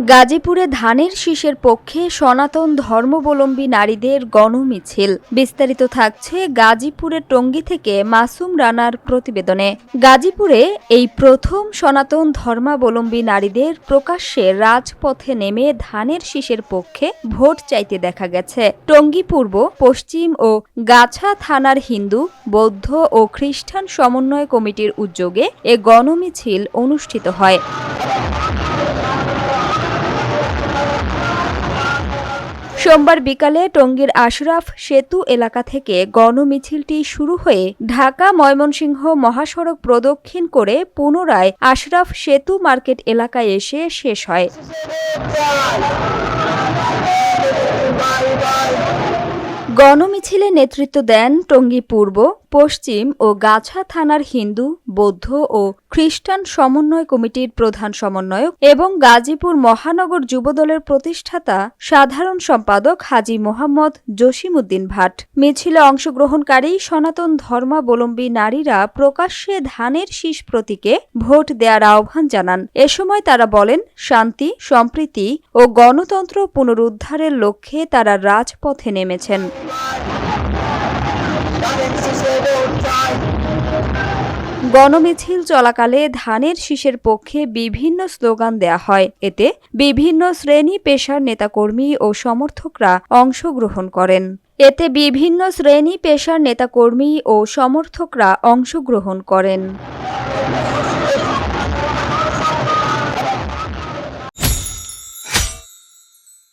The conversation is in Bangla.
গাজীপুরে ধানের শীষের পক্ষে সনাতন ধর্মাবলম্বী নারীদের গণমিছিল। বিস্তারিত থাকছে গাজীপুরের টঙ্গী থেকে মাসুম রানার প্রতিবেদনে। গাজীপুরে এই প্রথম সনাতন ধর্মাবলম্বী নারীদের প্রকাশ্যে রাজপথে নেমে ধানের শীষের পক্ষে ভোট চাইতে দেখা গেছে। টঙ্গী পূর্ব, পশ্চিম ও গাছা থানার হিন্দু, বৌদ্ধ ও খ্রিস্টান সমন্বয় কমিটির উদ্যোগে এ গণমিছিল অনুষ্ঠিত হয়। সোমবার বিকালে টঙ্গীর আশরাফ সেতু এলাকা থেকে গণমিছিলটি শুরু হয়ে ঢাকা-ময়মনসিংহ মহাসড়ক প্রদক্ষিণ করে পুনরায় আশরাফ সেতু মার্কেট এলাকায় এসে শেষ হয়। গণমিছিলে নেতৃত্ব দেন টঙ্গী পূর্ব, পশ্চিম ও গাছা থানার হিন্দু, বৌদ্ধ ও খ্রিস্টান সমন্বয় কমিটির প্রধান সমন্বয়ক এবং গাজীপুর মহানগর যুবদলের প্রতিষ্ঠাতা সাধারণ সম্পাদক হাজী মোহাম্মদ জসিমউদ্দিন ভাট। মিছিলে অংশগ্রহণকারী সনাতন ধর্মাবলম্বী নারীরা প্রকাশ্যে ধানের শীষ প্রতীকে ভোট দেওয়ার আহ্বান জানান। এ সময় তারা বলেন, শান্তি, সম্প্রীতি ও গণতন্ত্র পুনরুদ্ধারের লক্ষ্যে তারা রাজপথে নেমেছেন। গণমিছিল চলাকালে ধানের শীষের পক্ষে বিভিন্ন স্লোগান দেয়া হয়। এতে বিভিন্ন শ্রেণী পেশার নেতাকর্মী ও সমর্থকরা অংশগ্রহণ করেন।